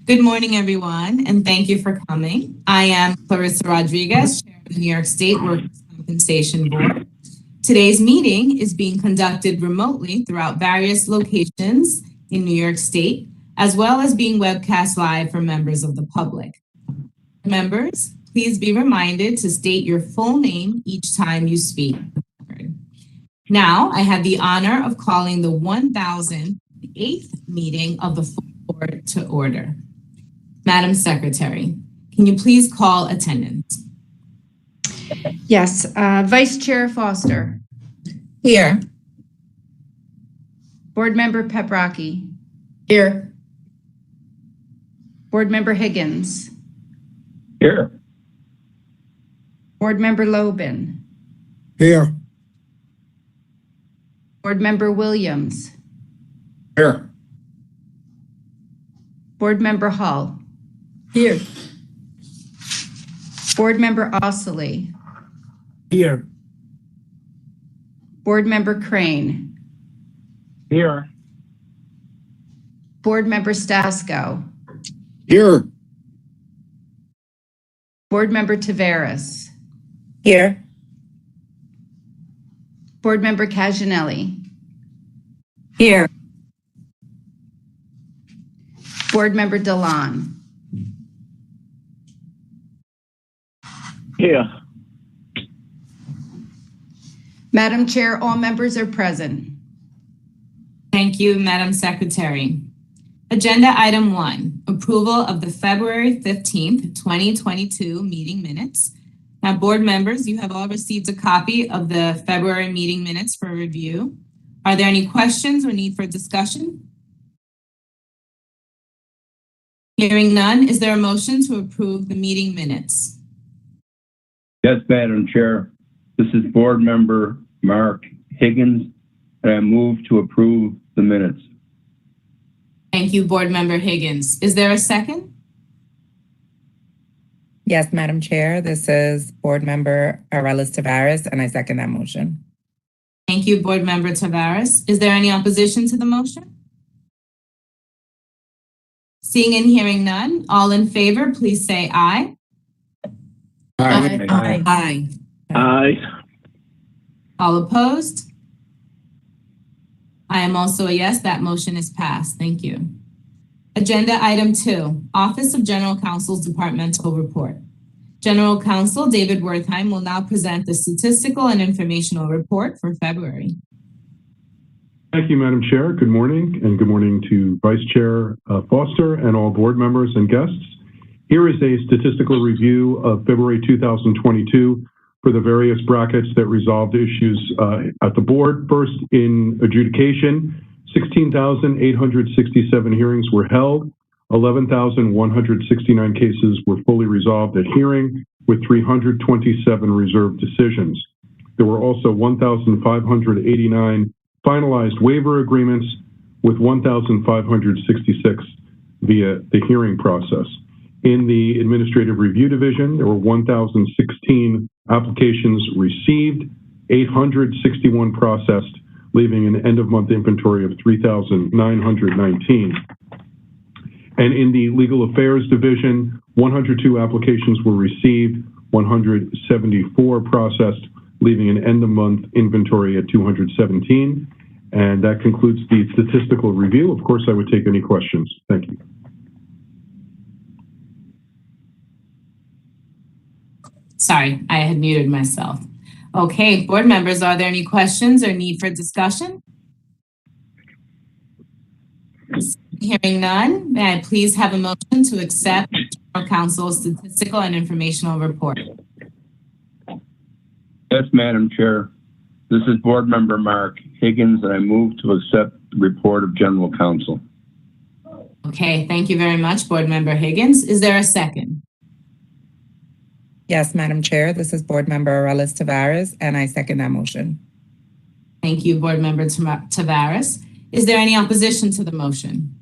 Good morning, everyone, and thank you for coming. I am Clarissa Rodriguez, Chair of the New York State Workers' Compensation Board. Today's meeting is being conducted remotely throughout various locations in New York State, as well as being webcast live for members of the public. Members, please be reminded to state your full name each time you speak. Now, I have the honor of calling the 1008th meeting of the full board to order. Madam Secretary, can you please call attendance? Yes, Vice Chair Foster. Here. Board Member Peprocki. Here. Board Member Higgins. Here. Board Member Lobin. Here. Board Member Williams. Here. Board Member Hull. Here. Board Member Ossoly. Here. Board Member Crane. Here. Board Member Stasko. Here. Board Member Tavares. Here. Board Member Caginelli. Here. Board Member Delon. Here. Madam Chair, all members are present. Thank you, Madam Secretary. Agenda item 1, approval of the February 15th, 2022 meeting minutes. Now, board members, you have all received a copy of the February meeting minutes for review. Are there any questions or need for discussion? Hearing none, is there a motion to approve the meeting minutes? Yes, Madam Chair. This is Board Member Mark Higgins, and I move to approve the minutes. Thank you, Board Member Higgins. Is there a second? Yes, Madam Chair. This is Board Member Arelis Tavares, and I second that motion. Thank you, Board Member Tavares. Is there any opposition to the motion? Seeing and hearing none, all in favor, please say aye. Aye. Aye. Aye. Aye. All opposed? I am also a yes. That motion is passed. Thank you. Agenda item 2, Office of General Counsel's Departmental Report. General Counsel David Wertheim will now present the statistical and informational report for February. Thank you, Madam Chair. Good morning, and good morning to Vice Chair Foster and all board members and guests. Here is a statistical review of February 2022 for the various brackets that resolved issues at the board. First, in adjudication, 16,867 hearings were held, 11,169 cases were fully resolved at hearing, with 327 reserved decisions. There were also 1,589 finalized waiver agreements, with 1,566 via the hearing process. In the Administrative Review Division, there were 1,016 applications received, 861 processed, leaving an end-of-month inventory of 3,919. And in the Legal Affairs Division, 102 applications were received, 174 processed, leaving an end-of-month inventory at 217. And that concludes the statistical review. Of course, I would take any questions. Thank you. Sorry, I had muted myself. Okay, board members, are there any questions or need for discussion? Hearing none, may I please have a motion to accept General Counsel's statistical and informational report? Yes, Madam Chair. This is Board Member Mark Higgins, and I move to accept the report of General Counsel. Okay, thank you very much, Board Member Higgins. Is there a second? Yes, Madam Chair. This is Board Member Arelis Tavares, and I second that motion. Thank you, Board Member Tavares. Is there any opposition to the motion?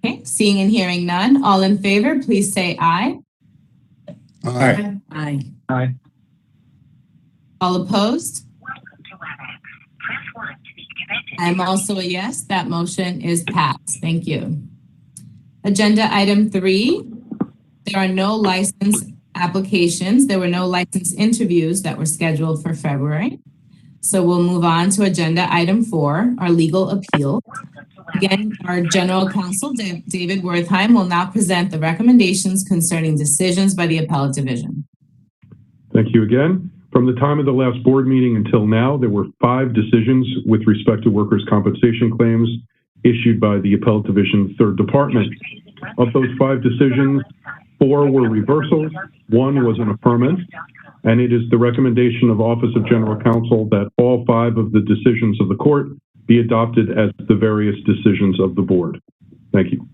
Okay, seeing and hearing none, all in favor, please say aye. Aye. Aye. Aye. All opposed? I am also a yes. That motion is passed. Thank you. Agenda item 3, there are no license applications. There were no license interviews that were scheduled for February. So we'll move on to agenda item 4, our legal appeal. Again, our general counsel, David Wertheim, will now present the recommendations concerning decisions by the Appellate Division. Thank you again. From the time of the last board meeting until now, there were 5 decisions with respect to workers' compensation claims issued by the Appellate Division 3rd Department. Of those 5 decisions, 4 were reversals, 1 was an affirmance, and it is the recommendation of Office of General Counsel that all 5 of the decisions of the court be adopted as the various decisions of the board. Thank you.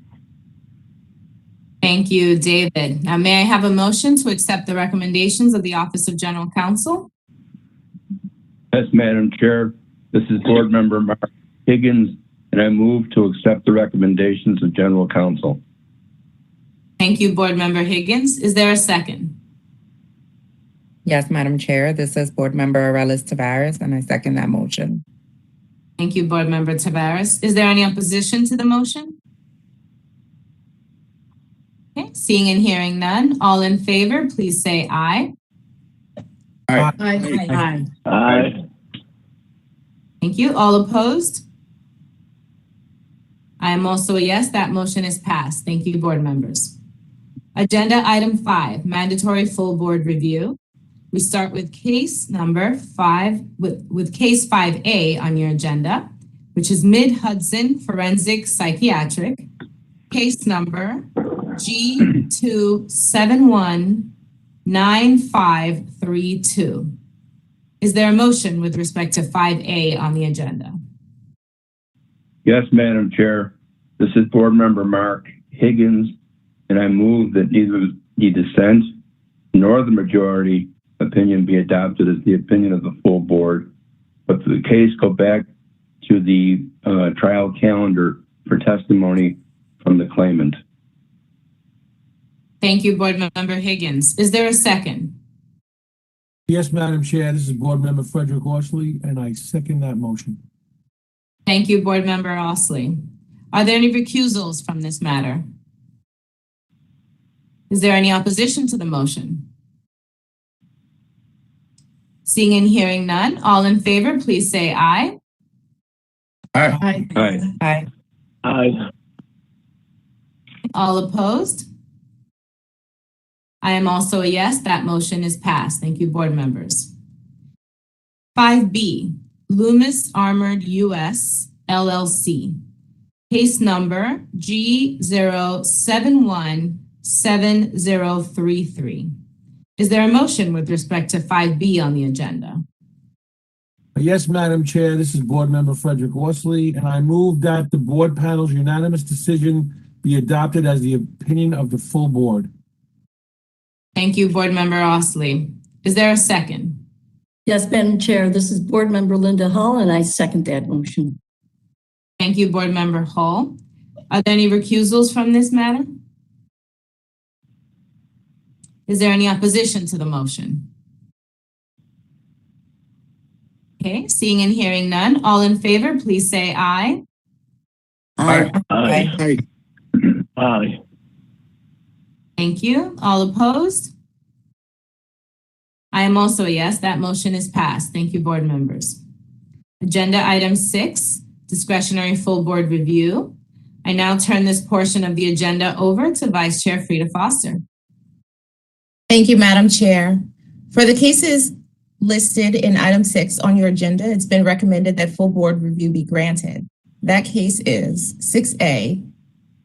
Thank you, David. Now, may I have a motion to accept the recommendations of the Office of General Counsel? Yes, Madam Chair. This is Board Member Mark Higgins, and I move to accept the recommendations of General Counsel. Thank you, Board Member Higgins. Is there a second? Yes, Madam Chair, this is Board Member Arelis Tavares, and I second that motion. Thank you, Board Member Tavares. Is there any opposition to the motion? Okay, seeing and hearing none, all in favor, please say aye. Aye. Aye. Aye. Thank you. All opposed? I am also a yes. That motion is passed. Thank you, board members. Agenda item 5, mandatory full board review. We start with case number 5, with case 5A on your agenda, which is Mid-Hudson Forensic Psychiatric, case number G2719532. Is there a motion with respect to 5A on the agenda? Yes, Madam Chair. This is Board Member Mark Higgins, and I move that neither the dissent nor the majority opinion be adopted as the opinion of the full board, but the case go back to the trial calendar for testimony from the claimant. Thank you, Board Member Higgins. Is there a second? Yes, Madam Chair, this is Board Member Frederick Horsley, and I second that motion. Thank you, Board Member Osley. Are there any recusals from this matter? Is there any opposition to the motion? Seeing and hearing none, all in favor, please say aye. Aye. Aye. Aye. Aye. All opposed? I am also a yes. That motion is passed. Thank you, board members. 5B, Loomis Armored US LLC. Case number G0717033. Is there a motion with respect to 5B on the agenda? Yes, Madam Chair, this is Board Member Frederick Horsley, and I move that the board panel's unanimous decision be adopted as the opinion of the full board. Thank you, Board Member Osley. Is there a second? Yes, Madam Chair, this is Board Member Linda Hall, and I second that motion. Thank you, Board Member Hall. Are there any recusals from this matter? Is there any opposition to the motion? Okay, seeing and hearing none, all in favor, please say aye. Aye. Aye. Aye. Thank you. All opposed? I am also a yes. That motion is passed. Thank you, board members. Agenda item 6, discretionary full board review. I now turn this portion of the agenda over to Vice Chair Frida Foster. Thank you, Madam Chair. For the cases listed in item 6 on your agenda, it's been recommended that full board review be granted. That case is 6A,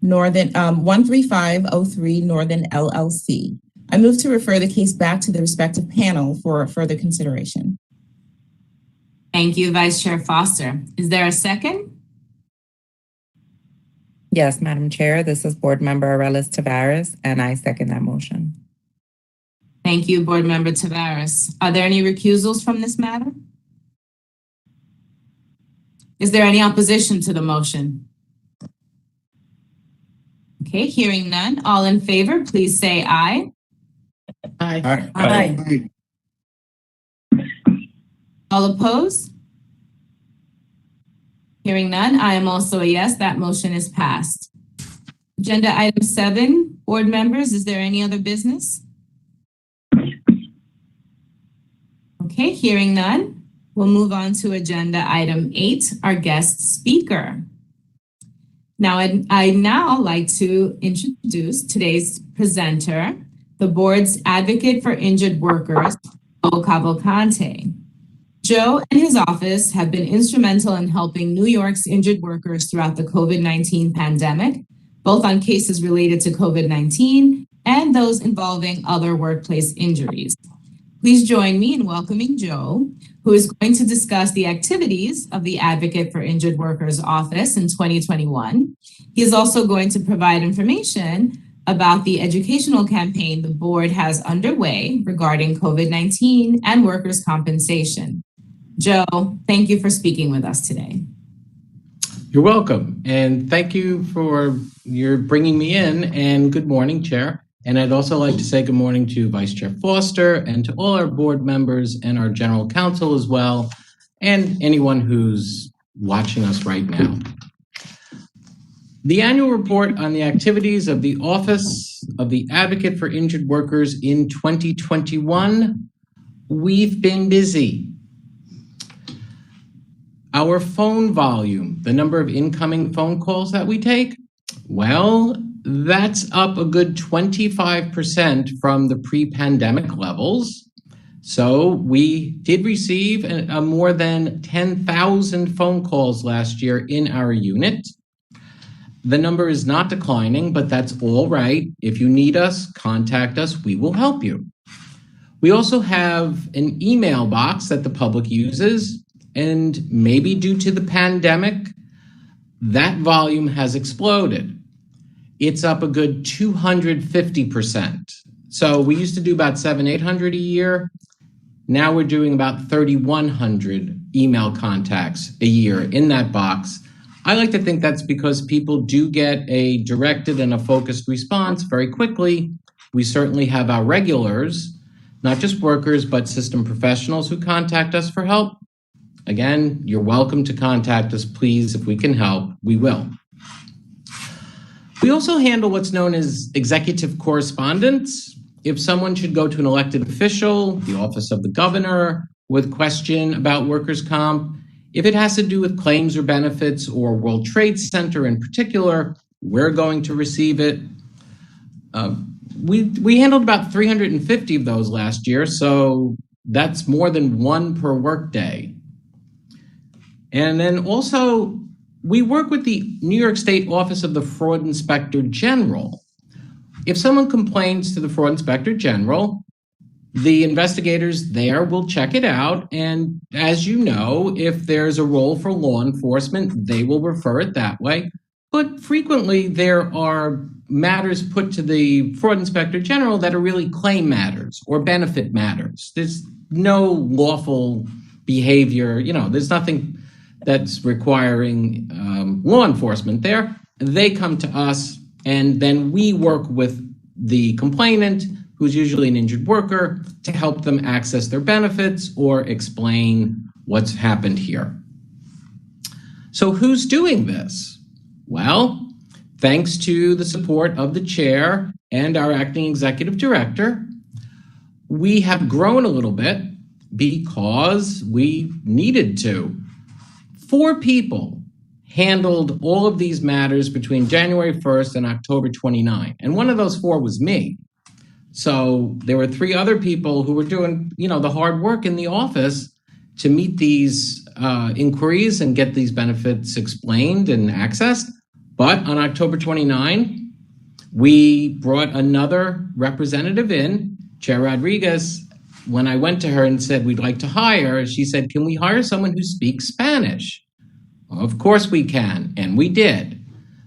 Northern 13503 Northern LLC. I move to refer the case back to the respective panel for further consideration. Thank you, Vice Chair Foster. Is there a second? Yes, Madam Chair, this is Board Member Arelis Tavares, and I second that motion. Thank you, Board Member Tavares. Are there any recusals from this matter? Is there any opposition to the motion? Okay, hearing none, all in favor, please say aye. Aye. Aye. All opposed? Hearing none, I am also a yes. That motion is passed. Agenda item 7, board members, is there any other business? Okay, hearing none, we'll move on to agenda item 8, our guest speaker. Now, I'd now like to introduce today's presenter, the board's advocate for injured workers, Joe Cavalcante. Joe and his office have been instrumental in helping New York's injured workers throughout the COVID-19 pandemic, both on cases related to COVID-19 and those involving other workplace injuries. Please join me in welcoming Joe, who is going to discuss the activities of the Advocate for Injured Workers Office in 2021. He is also going to provide information about the educational campaign the board has underway regarding COVID-19 and workers' compensation. Joe, thank you for speaking with us today. You're welcome, and thank you for your bringing me in, and good morning, Chair. And I'd also like to say good morning to Vice Chair Foster and to all our board members and our general counsel as well, and anyone who's watching us right now. The annual report on the activities of the Office of the Advocate for Injured Workers in 2021, we've been busy. Our phone volume, the number of incoming phone calls that we take, well, that's up a good 25% from the pre-pandemic levels. So we did receive a more than 10,000 phone calls last year in our unit. The number is not declining, but that's all right. If you need us, contact us, we will help you. We also have an email box that the public uses, and maybe due to the pandemic, that volume has exploded. It's up a good 250%. So we used to do about 700-800 a year. Now we're doing about 3,100 email contacts a year in that box. I like to think that's because people do get a directed and a focused response very quickly. We certainly have our regulars, not just workers, but system professionals who contact us for help. Again, you're welcome to contact us, please. If we can help, we will. We also handle what's known as executive correspondence. If someone should go to an elected official, the office of the governor, with a question about workers' comp, if it has to do with claims or benefits or World Trade Center in particular, we're going to receive it. We handled about 350 of those last year, so that's more than one per workday. And then also, we work with the New York State Office of the Fraud Inspector General. If someone complains to the Fraud Inspector General, the investigators there will check it out. And as you know, if there's a role for law enforcement, they will refer it that way. But frequently, there are matters put to the Fraud Inspector General that are really claim matters or benefit matters. There's no lawful behavior, there's nothing that's requiring law enforcement there. They come to us, and then we work with the complainant, who's usually an injured worker, to help them access their benefits or explain what's happened here. So who's doing this? Well, thanks to the support of the chair and our acting executive director, we have grown a little bit because we needed to. 4 people handled all of these matters between January 1st and October 29. And one of those 4 was me. So there were 3 other people who were doing, the hard work in the office to meet these inquiries and get these benefits explained and accessed. But on October 29, we brought another representative in, Chair Rodriguez. When I went to her and said, we'd like to hire, she said, can we hire someone who speaks Spanish? Well, of course we can, and we did.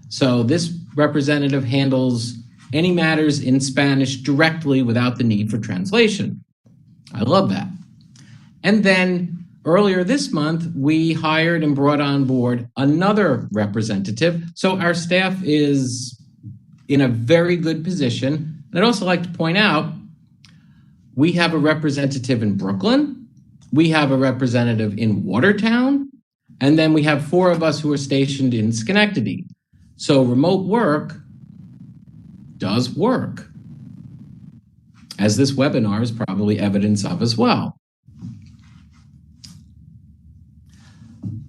So this representative handles any matters in Spanish directly without the need for translation. I love that. And then earlier this month, we hired and brought on board another representative. So our staff is in a very good position. And I'd also like to point out, we have a representative in Brooklyn, we have a representative in Watertown, and then we have 4 of us who are stationed in Schenectady. So remote work does work, as this webinar is probably evidence of as well.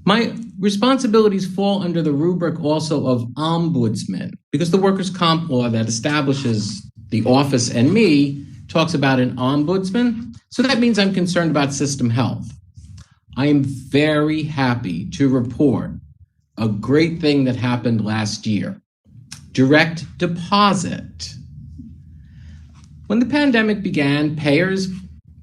My responsibilities fall under the rubric also of ombudsman, because the workers' comp law that establishes the office and me talks about an ombudsman. So that means I'm concerned about system health. I am very happy to report a great thing that happened last year: direct deposit. When the pandemic began, payers,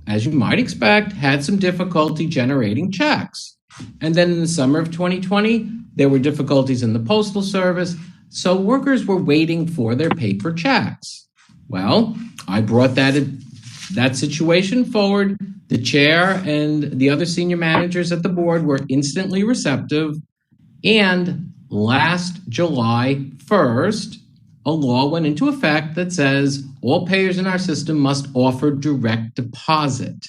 as you might expect, had some difficulty generating checks. And then in the summer of 2020, there were difficulties in the Postal Service, so workers were waiting for their paper checks. Well, I brought that situation forward. The chair and the other senior managers at the board were instantly receptive, and last July 1st, a law went into effect that says all payers in our system must offer direct deposit.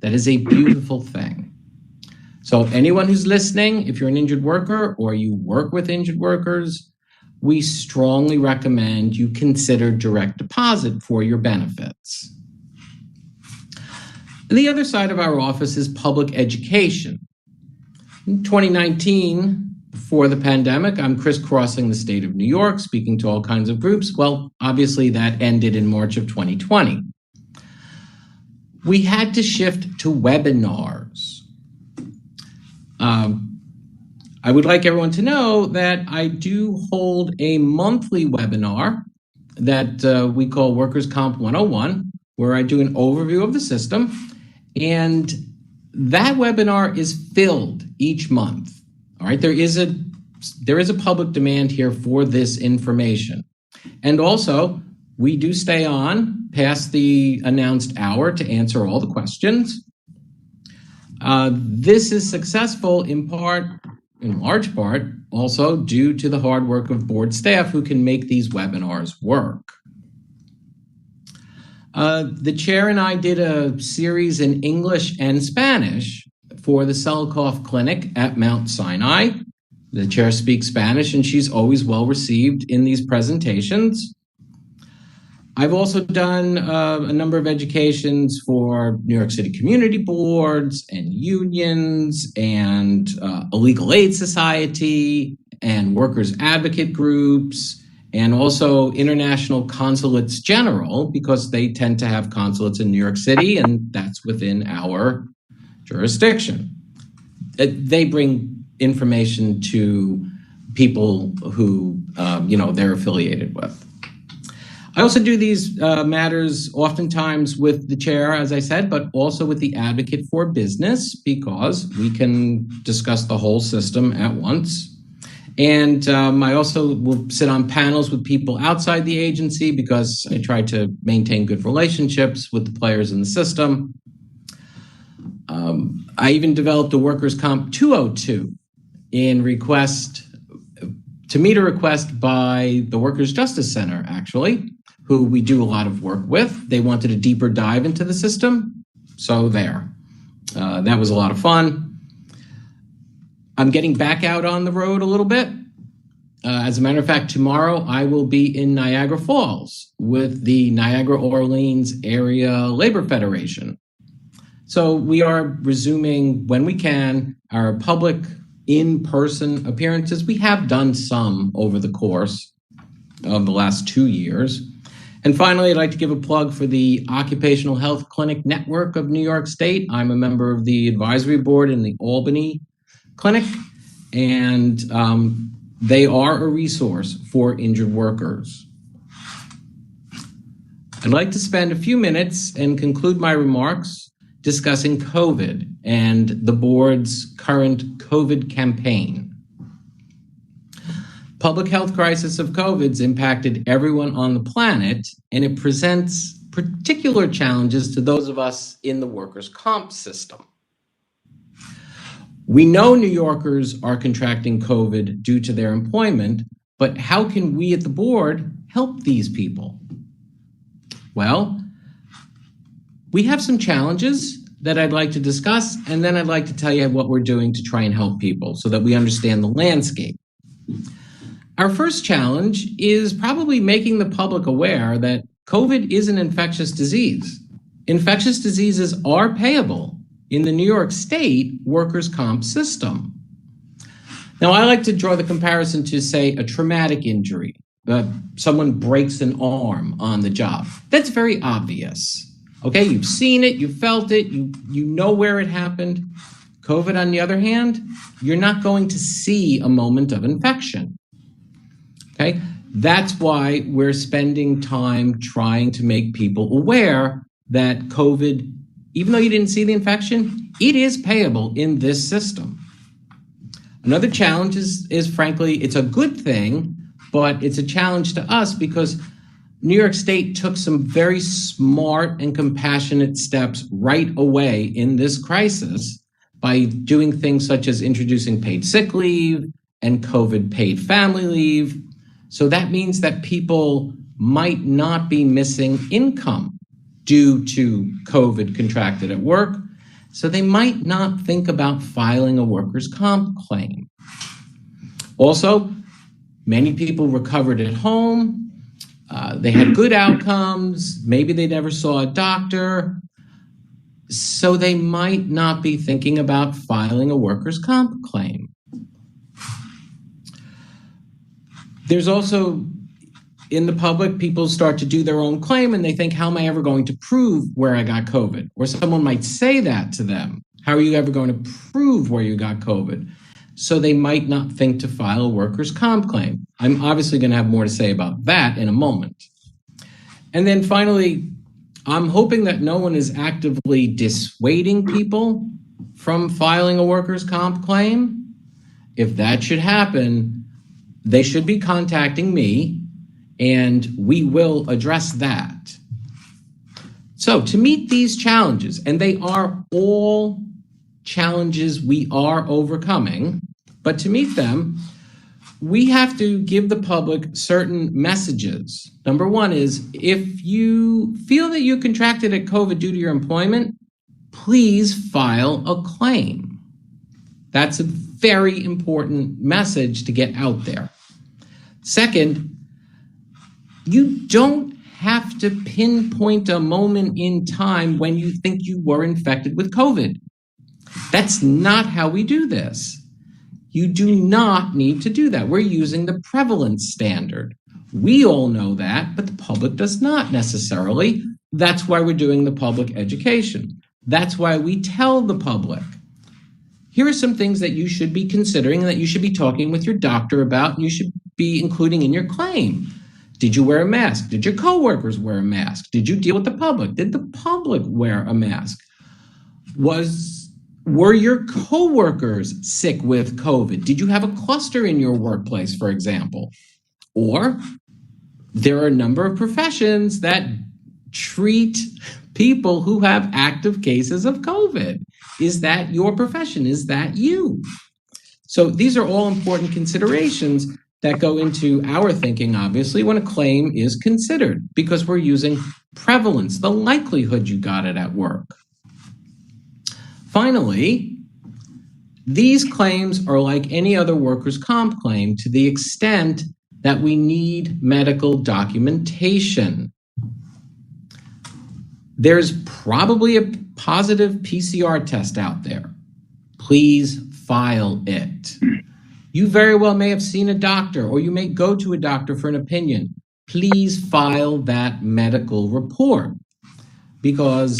That is a beautiful thing. So anyone who's listening, if you're an injured worker or you work with injured workers, we strongly recommend you consider direct deposit for your benefits. The other side of our office is public education. In 2019, before the pandemic, I'm crisscrossing the state of New York, speaking to all kinds of groups. Well, obviously that ended in March of 2020. We had to shift to webinars. I would like everyone to know that I do hold a monthly webinar that we call Workers' Comp 101, where I do an overview of the system. And that webinar is filled each month. All right, there is a public demand here for this information. And also, we do stay on past the announced hour to answer all the questions. This is successful in large part, also due to the hard work of board staff who can make these webinars work. The chair and I did a series in English and Spanish for the Selkoff Clinic at Mount Sinai. The chair speaks Spanish, and she's always well received in these presentations. I've also done a number of educations for New York City community boards and unions and a legal aid society and workers' advocate groups, and also international consulates general, because they tend to have consulates in New York City, and that's within our jurisdiction. They bring information to people who, they're affiliated with. I also do these matters oftentimes with the chair, as I said, but also with the advocate for business, because we can discuss the whole system at once. And I also will sit on panels with people outside the agency, because I try to maintain good relationships with the players in the system. I even developed a Workers' Comp 202 to meet a request by the Workers' Justice Center, actually, who we do a lot of work with. They wanted a deeper dive into the system, so there. That was a lot of fun. I'm getting back out on the road a little bit. As a matter of fact, tomorrow I will be in Niagara Falls with the Niagara Orleans Area Labor Federation. So we are resuming, when we can, our public in-person appearances. We have done some over the course of the last 2 years. And finally, I'd like to give a plug for the Occupational Health Clinic Network of New York State. I'm a member of the advisory board in the Albany Clinic, and they are a resource for injured workers. I'd like to spend a few minutes and conclude my remarks discussing COVID and the board's current COVID campaign. Public health crisis of COVID's impacted everyone on the planet, and it presents particular challenges to those of us in the workers' comp system. We know New Yorkers are contracting COVID due to their employment, but how can we at the board help these people? Well, we have some challenges that I'd like to discuss, and then I'd like to tell you what we're doing to try and help people so that we understand the landscape. Our first challenge is probably making the public aware that COVID is an infectious disease. Infectious diseases are payable in the New York State workers' comp system. Now, I like to draw the comparison to, say, a traumatic injury. Someone breaks an arm on the job. That's very obvious. Okay, you've seen it, you felt it, you know where it happened. COVID, on the other hand, you're not going to see a moment of infection. Okay, that's why we're spending time trying to make people aware that COVID, even though you didn't see the infection, it is payable in this system. Another challenge is frankly, it's a good thing, but it's a challenge to us because New York State took some very smart and compassionate steps right away in this crisis by doing things such as introducing paid sick leave and COVID paid family leave. So that means that people might not be missing income due to COVID contracted at work. So they might not think about filing a workers' comp claim. Also, many people recovered at home. They had good outcomes. Maybe they never saw a doctor. So they might not be thinking about filing a workers' comp claim. There's also, in the public, people start to do their own claim and they think, how am I ever going to prove where I got COVID? Or someone might say that to them. How are you ever going to prove where you got COVID? So they might not think to file a workers' comp claim. I'm obviously going to have more to say about that in a moment. And then finally, I'm hoping that no one is actively dissuading people from filing a workers' comp claim. If that should happen, they should be contacting me and we will address that. So to meet these challenges, and they are all challenges we are overcoming, but to meet them, we have to give the public certain messages. Number one is, if you feel that you contracted COVID due to your employment, please file a claim. That's a very important message to get out there. Second, you don't have to pinpoint a moment in time when you think you were infected with COVID. That's not how we do this. You do not need to do that. We're using the prevalence standard. We all know that, but the public does not necessarily. That's why we're doing the public education. That's why we tell the public, here are some things that you should be considering and that you should be talking with your doctor about and you should be including in your claim. Did you wear a mask? Did your coworkers wear a mask? Did you deal with the public? Did the public wear a mask? Were your coworkers sick with COVID? Did you have a cluster in your workplace, for example? Or there are a number of professions that treat people who have active cases of COVID. Is that your profession? Is that you? So these are all important considerations that go into our thinking, obviously, when a claim is considered, because we're using prevalence, the likelihood you got it at work. Finally, these claims are like any other workers' comp claim to the extent that we need medical documentation. There's probably a positive PCR test out there. Please file it. You very well may have seen a doctor, or you may go to a doctor for an opinion. Please file that medical report, because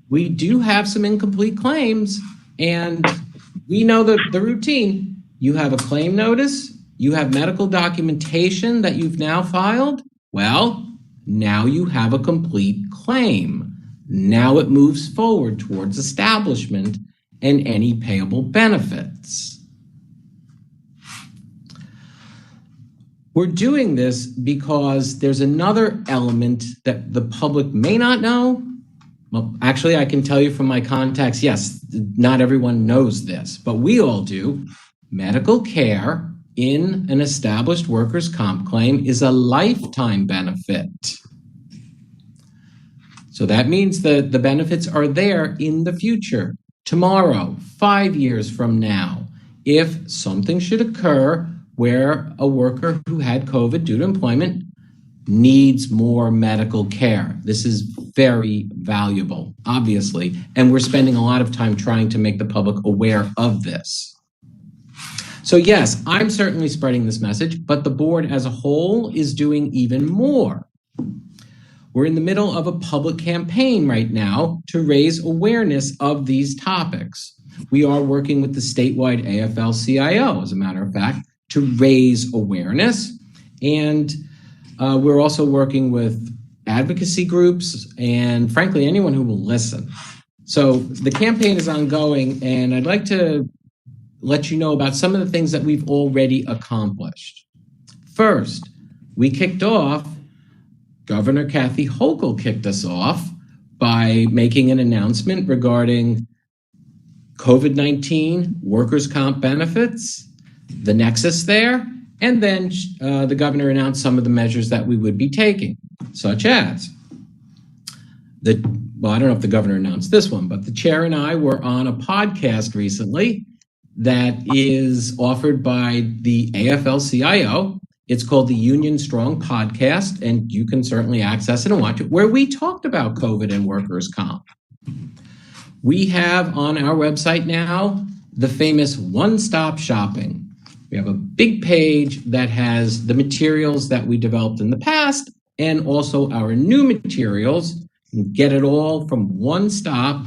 we do have some incomplete claims, and we know the routine. You have a claim notice, you have medical documentation that you've now filed. Well, now you have a complete claim. Now it moves forward towards establishment and any payable benefits. We're doing this because there's another element that the public may not know. Well, actually, I can tell you from my contacts, yes, not everyone knows this, but we all do. Medical care in an established workers' comp claim is a lifetime benefit. So that means the benefits are there in the future, tomorrow, 5 years from now. If something should occur where a worker who had COVID due to employment needs more medical care. This is very valuable, obviously, and we're spending a lot of time trying to make the public aware of this. So yes, I'm certainly spreading this message, but the board as a whole is doing even more. We're in the middle of a public campaign right now to raise awareness of these topics. We are working with the statewide AFL-CIO, as a matter of fact, to raise awareness. And we're also working with advocacy groups and, frankly, anyone who will listen. So the campaign is ongoing, and I'd like to let you know about some of the things that we've already accomplished. First, we kicked off, Governor Kathy Hochul kicked us off by making an announcement regarding COVID-19 workers' comp benefits, the nexus there, and then the governor announced some of the measures that we would be taking, such as I don't know if the governor announced this one, but the chair and I were on a podcast recently that is offered by the AFL-CIO. It's called the Union Strong Podcast, and you can certainly access it and watch it, where we talked about COVID and workers' comp. We have on our website now the famous one-stop shopping. We have a big page that has the materials that we developed in the past and also our new materials. You can get it all from one stop,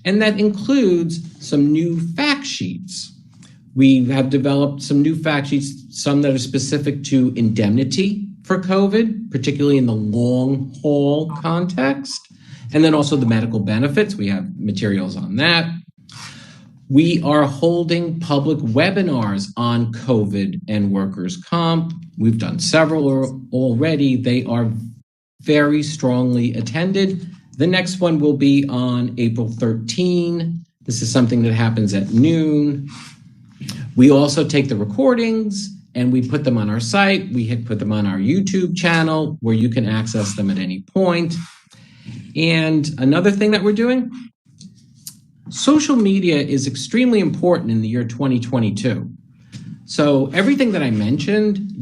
and that includes some new fact sheets. We have developed some new fact sheets, some that are specific to indemnity for COVID, particularly in the long haul context, and then also the medical benefits. We have materials on that. We are holding public webinars on COVID and workers' comp. We've done several already. They are very strongly attended. The next one will be on April 13. This is something that happens at noon. We also take the recordings and we put them on our site. We put them on our YouTube channel where you can access them at any point. And another thing that we're doing, social media is extremely important in the year 2022. So everything that I mentioned,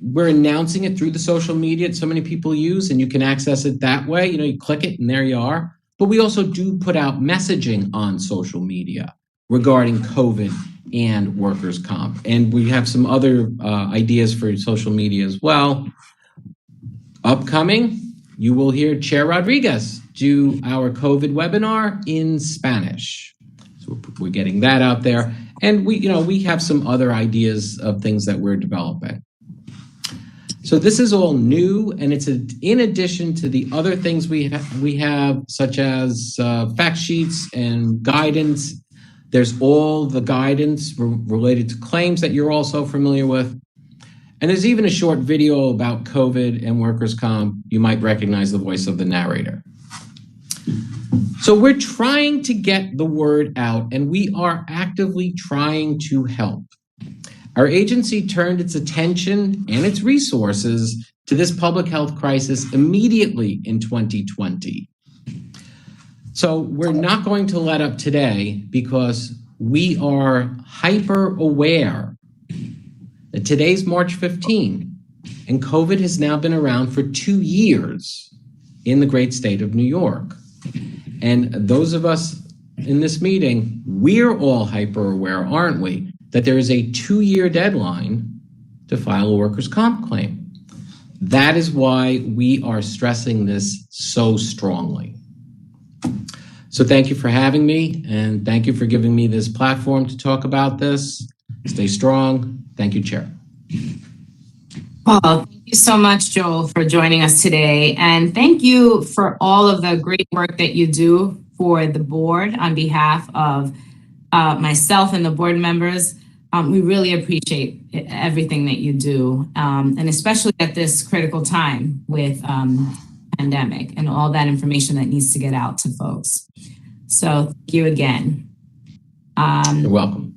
we're announcing it through the social media that so many people use, and you can access it that way. You click it and there you are. But we also do put out messaging on social media regarding COVID and workers' comp. And we have some other ideas for social media as well. Upcoming, you will hear Chair Rodriguez do our COVID webinar in Spanish. So we're getting that out there. And we have some other ideas of things that we're developing. So this is all new, and it's in addition to the other things we have, such as fact sheets and guidance. There's all the guidance related to claims that you're also familiar with. And there's even a short video about COVID and workers' comp. You might recognize the voice of the narrator. So we're trying to get the word out, and we are actively trying to help. Our agency turned its attention and its resources to this public health crisis immediately in 2020. So we're not going to let up today because we are hyper aware that today's March 15, and COVID has now been around for 2 years in the great state of New York. And those of us in this meeting, we're all hyper aware, aren't we, that there is a 2-year deadline to file a workers' comp claim. That is why we are stressing this so strongly. So thank you for having me, and thank you for giving me this platform to talk about this. Stay strong. Thank you, Chair. Well, thank you so much, Joel, for joining us today. And thank you for all of the great work that you do for the board on behalf of myself and the board members. We really appreciate everything that you do, and especially at this critical time with pandemic and all that information that needs to get out to folks. So thank you again. You're welcome.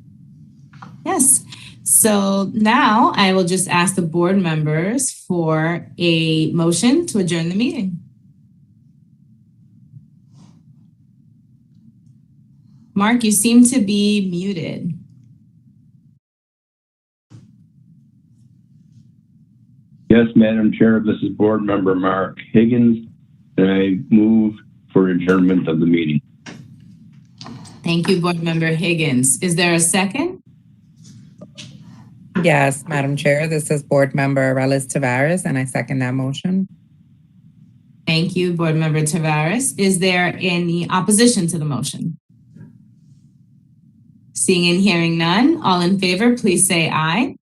Yes. So now I will just ask the board members for a motion to adjourn the meeting. Mark, you seem to be muted. Yes, Madam Chair, this is Board Member Mark Higgins, and I move for adjournment of the meeting. Thank you, Board Member Higgins. Is there a second? Yes, Madam Chair, this is Board Member Arelis Tavares, and I second that motion. Thank you, Board Member Tavares. Is there any opposition to the motion? Seeing and hearing none, all in favor, please say aye.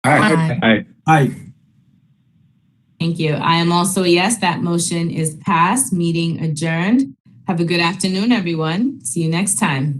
Aye. Aye. Thank you. I am also a yes. That motion is passed. Meeting adjourned. Have a good afternoon, everyone. See you next time.